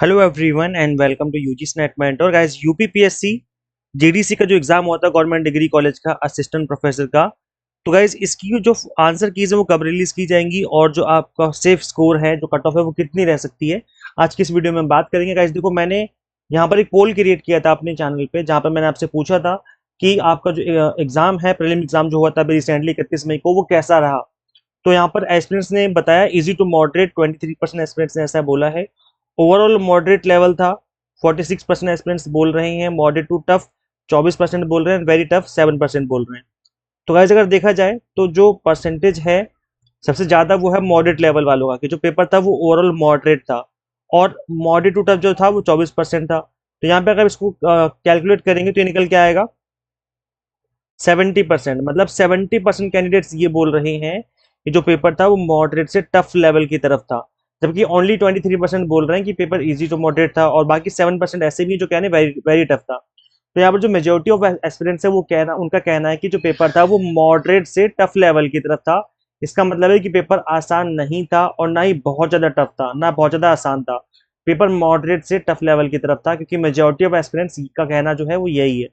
Hello everyone and welcome to UGC NET mentor guys. UPPSC GDC का जो exam होता है गवर्नमेंट डिग्री कॉलेज का असिस्टेंट प्रोफेसर का, तो गाइस इसकी जो आंसर कीज है वो कब रिलीज की जाएंगी और जो आपका सेफ स्कोर है, जो कट ऑफ है, वो कितनी रह सकती है, आज की इस वीडियो में बात करेंगे। गाइस देखो, मैंने यहाँ पर एक पोल क्रिएट किया था अपने चैनल पे, जहाँ पर मैंने आपसे पूछा था कि आपका जो एग्जाम है, प्रीलिम एग्जाम जो हुआ था अभी रिसेंटली 31 मई को, वो कैसा रहा। तो यहाँ पर एस्पिरेंट्स ने बताया इजी टू मॉडरेट, 23% एस्पिरेंट्स ने ऐसा बोला है। ओवरऑल मॉडरेट लेवल था, 46% एस्पिरेंट्स बोल रहे हैं। मॉडरेट टू टफ 24% बोल रहे हैं। वेरी टफ 7% बोल रहे हैं। तो गाइस अगर देखा जाए तो जो परसेंटेज है सबसे ज्यादा वो है मॉडरेट लेवल वालों का, कि जो पेपर था वो ओवरऑल मॉडरेट था। और मॉडरेट टू टफ जो था वो 24% था। तो यहाँ पे अगर इसको कैलकुलेट करेंगे तो ये निकल के आएगा 70%। मतलब 70% कैंडिडेट्स ये बोल रहे हैं कि जो पेपर था वो मॉडरेट से टफ लेवल की तरफ था, जबकि ओनली 23% बोल रहे हैं कि पेपर इजी टू मॉडरेट था, और बाकी 7% ऐसे भी जो कहने वेरी वेरी टफ था। तो यहाँ पर जो मेजोरिटी ऑफ एस्पिरेंट्स है वो कहना, उनका कहना है कि जो पेपर था वो मॉडरेट से टफ लेवल की तरफ था। इसका मतलब है कि पेपर आसान नहीं था और ना ही बहुत ज्यादा टफ था, ना बहुत ज्यादा आसान था। पेपर मॉडरेट से टफ लेवल की तरफ था, क्योंकि मेजोरिटी ऑफ एस्पिरेंट्स का कहना जो है वो यही है।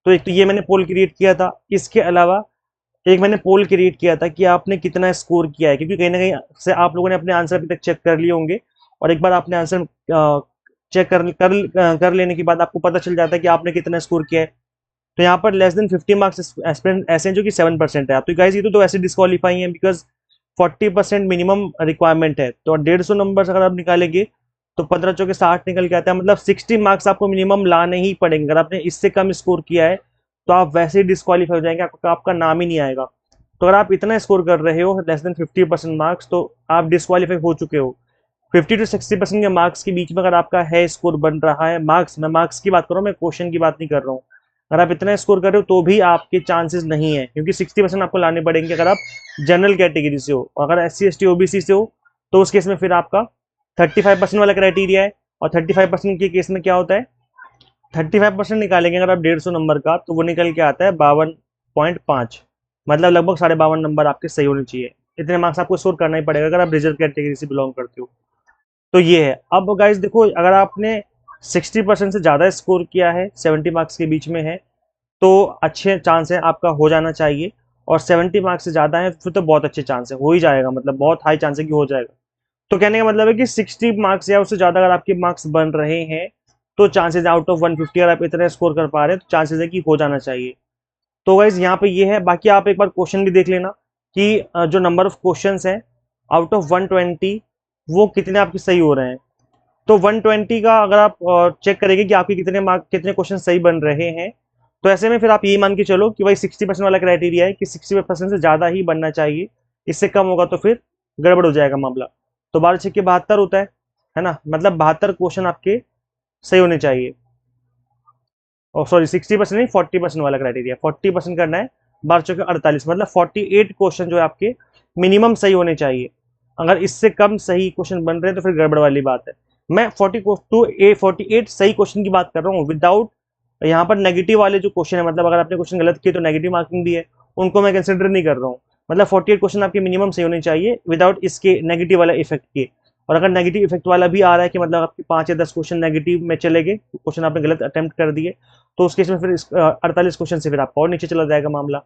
तो एक तो ये मैंने पोल क्रिएट किया था। इसके अलावा एक मैंने पोल क्रिएट किया था कि आपने कितना स्कोर किया है, क्योंकि कहीं ना कहीं से आप लोगों ने अपने आंसर अभी तक चेक कर लिए होंगे, और एक बार आपने आंसर चेक कर लेने के बाद आपको पता चल जाता है कि आपने कितना स्कोर किया है। तो यहाँ पर लेस देन 50 मार्क्स एस्पिरेंट ऐसे हैं जो कि 7% है। तो गाइज ये तो ऐसे डिस्क्वालीफाई हैं, बिकॉज 40% मिनिमम रिक्वायरमेंट है। तो 150 नंबर अगर आप निकालेंगे तो 15 चौके 60 निकल के आता है। मतलब 60 मार्क्स आपको मिनिमम लाने ही पड़ेंगे। अगर आपने इससे कम स्कोर किया है तो आप वैसे ही डिस्क्वालीफाई हो जाएंगे, आपका नाम ही नहीं आएगा। तो अगर आप इतना स्कोर कर रहे हो लेस देन 50% मार्क्स, तो आप डिस्क्वालीफाई हो चुके हो। 50 to 60% के मार्क्स के बीच में अगर आपका है स्कोर बन रहा है, मार्क्स, मैं मार्क्स की बात कर रहा हूँ, मैं क्वेश्चन की बात नहीं कर रहा हूँ। अगर आप इतना स्कोर कर रहे हो तो भी आपके चांसेस नहीं है, क्योंकि 60% आपको लाने पड़ेंगे अगर आप जनरल कैटेगरी से हो। और अगर SC ST OBC से हो तो उस केस में फिर आपका 35% वाला क्राइटेरिया है। और 35% के केस में क्या होता है, 35% निकालेंगे अगर आप 150 नंबर का, तो वो निकल के आता है 52.5। मतलब लगभग 52.5 नंबर आपके सही होने चाहिए। इतने मार्क्स आपको स्कोर करना ही पड़ेगा अगर आप रिजर्व कैटेगरी से बिलोंग करते हो। तो ये है। अब गाइज देखो, अगर आपने 60% से ज़्यादा स्कोर किया है, 70 मार्क्स के बीच में है, तो अच्छे चांस है आपका हो जाना चाहिए। और 70 मार्क्स से ज़्यादा है फिर तो बहुत अच्छे चांस है, हो ही जाएगा, मतलब बहुत हाई चांस है कि हो जाएगा। तो कहने का मतलब है कि 60 मार्क्स या उससे ज़्यादा अगर आपके मार्क्स बन रहे हैं तो चांसेस आउट ऑफ 150 अगर आप इतना स्कोर कर पा रहे हैं तो चांसेस है कि हो जाना चाहिए। तो गाइज यहाँ पे ये है। बाकी आप एक बार क्वेश्चन भी देख लेना कि जो नंबर ऑफ क्वेश्चंस हैं आउट ऑफ 120 वो कितने आपके सही हो रहे हैं। तो 120 का अगर आप चेक करेंगे कि आपके कितने मार्क, कितने क्वेश्चन सही बन रहे हैं, तो ऐसे में फिर आप यही मान के चलो कि भाई 60% वाला क्राइटेरिया है कि 60% से ज़्यादा ही बनना चाहिए। इससे कम होगा तो फिर गड़बड़ हो जाएगा मामला। तो 12×6 = 72 होता है ना। मतलब 72 क्वेश्चन आपके सही होने चाहिए। और सॉरी, 60% नहीं, 40% वाला क्राइटेरिया, 40% करना है। 12×4 = 48, मतलब 48 क्वेश्चन जो है आपके मिनिमम सही होने चाहिए। अगर इससे कम सही क्वेश्चन बन रहे हैं तो फिर गड़बड़ वाली बात है। मैं 48 सही क्वेश्चन की बात कर रहा हूँ, विदाउट यहाँ पर नेगेटिव वाले जो क्वेश्चन है, मतलब अगर आपने क्वेश्चन गलत किए तो नेगेटिव मार्किंग भी है, उनको मैं कंसिडर नहीं कर रहा हूँ। मतलब 48 क्वेश्चन आपके मिनिमम सही होने चाहिए विदाउट इसके नेगेटिव वाला इफेक्ट के। और अगर नेगेटिव इफेक्ट वाला भी आ रहा है कि मतलब आपके 5 या 10 क्वेश्चन नेगेटिव में चले गए, क्वेश्चन आपने गलत अटेम्प्ट कर दिए, तो उस केस में फिर 48 क्वेश्चन से फिर आपका और नीचे चला जाएगा मामला,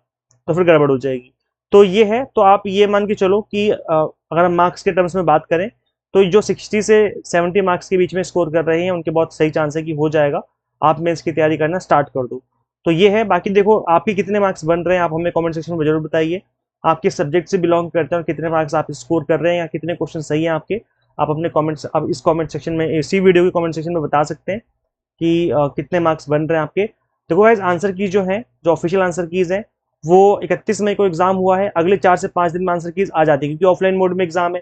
तो फिर गड़बड़ हो जाएगी। तो ये है। तो आप ये मान के चलो कि अगर हम मार्क्स के टर्म्स में बात करें तो जो 60 से 70 मार्क्स के बीच में स्कोर कर रहे हैं उनके बहुत सही चांस है कि हो जाएगा। आप मेंस की तैयारी करना स्टार्ट कर दो। तो ये है। बाकी देखो, आपके कितने मार्क्स बन रहे हैं आप हमें कमेंट सेक्शन में जरूर बताइए। आप किस सब्जेक्ट से बिलोंग करते हैं और कितने मार्क्स आप स्कोर कर रहे हैं या कितने क्वेश्चन सही हैं आपके। आप अपने कमेंट्स, आप इस कमेंट सेक्शन में, इसी वीडियो के कमेंट सेक्शन में बता सकते हैं कि कितने मार्क्स बन रहे हैं आपके। देखो गाइस, आंसर की जो है, जो ऑफिशियल आंसर कीज है, वो 31 मई को एग्जाम हुआ है। अगले 4 से 5 दिन में आंसर कीज आ जाती है, क्योंकि ऑफलाइन मोड में एग्जाम है।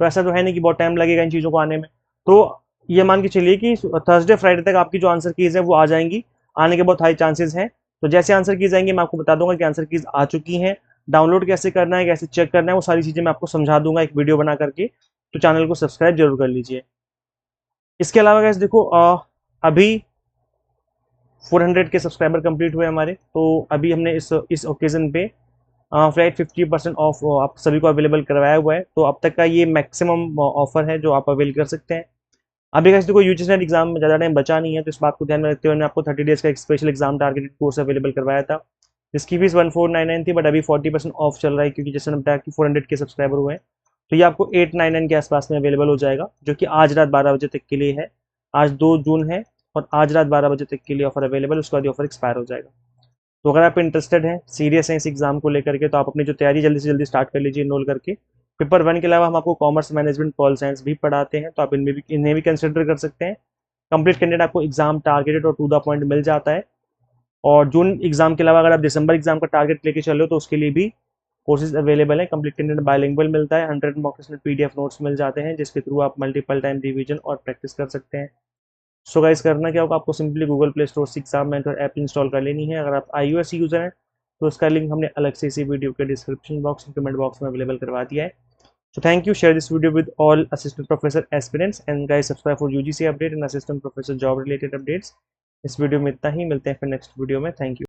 तो ऐसा तो है नहीं कि बहुत टाइम लगेगा इन चीज़ों को आने में। तो ये मान के चलिए कि थर्सडे फ्राइडे तक आपकी जो आंसर कीज है वो आ जाएंगी। आने के बहुत हाई चांसेस हैं। तो जैसे आंसर कीज आएंगे मैं आपको बता दूंगा कि आंसर कीज आ चुकी हैं। डाउनलोड कैसे करना है, कैसे चेक करना है, वो सारी चीज़ें मैं आपको समझा दूंगा एक वीडियो बना करके। तो चैनल को सब्सक्राइब जरूर कर लीजिए। इसके अलावा गैस देखो, अभी 400 के सब्सक्राइबर कंप्लीट हुए हमारे। तो अभी हमने इस ओकेजन पे फ्लैट 50% ऑफ आप सभी को अवेलेबल करवाया हुआ है। तो अब तक का ये मैक्सिमम ऑफर है जो आप अवेल कर सकते हैं। अभी कैसे कोई यूजीसी नेट एग्जाम में ज़्यादा टाइम बचा नहीं है, तो इस बात को ध्यान में रखते हुए मैंने आपको 30 डेज़ का एक special exam targeted course available करवाया था, जिसकी फीस 1499 थी, बट अभी 40% ऑफ चल रहा है, क्योंकि जैसे मैंने बताया कि 400 के सब्सक्राइबर हुए हैं। तो ये आपको 899 के आसपास में अवेलेबल हो जाएगा, जो कि आज रात 12 बजे तक के लिए है। आज 2 जून है और आज रात 12 बजे तक के लिए ऑफर अवेलेबल, उसके बाद ये ऑफर एक्सपायर हो जाएगा। तो अगर आप इंटरेस्टेड हैं, सीरियस हैं इस एग्जाम को लेकर के, तो आप अपनी जो तैयारी जल्दी से जल्दी स्टार्ट कर लीजिए इनरोल करके। पेपर 1 के अलावा हम आपको कॉमर्स मैनेजमेंट पॉल साइंस भी पढ़ाते हैं, तो आप इन्हें भी कंसिडर कर सकते हैं। कंप्लीट कैंडिडेट आपको एग्जाम टारगेटेड और टू द पॉइंट मिल जाता है। और जून एग्जाम के अलावा अगर आप दिसंबर एग्जाम का टारगेट लेके चलो तो उसके लिए भी कोर्सेज अवेलेबल है। कंप्लीट कैंडिडेट बायलिंगुअल मिलता है, 100 मॉक टेस्ट में पीडीएफ नोट्स मिल जाते हैं, जिसके थ्रू आप मल्टीपल टाइम रिवीजन और प्रैक्टिस कर सकते हैं। सो गाइस, करना क्या होगा, आपको सिंपली गूगल प्ले स्टोर से एग्जाम मेंटर ऐप इंस्टॉल कर लेनी है। अगर आप iOS यूजर हैं तो उसका लिंक हमने अलग से इसी वीडियो के डिस्क्रिप्शन बॉक्स और कमेंट बॉक्स में अवेलेबल करवा दिया है। So thank you. Share this video with all assistant professor aspirants, and guys subscribe for UGC update and assistant professor job related updates. इस वीडियो में इतना ही, मिलते हैं फिर नेक्स्ट वीडियो में। Thank you.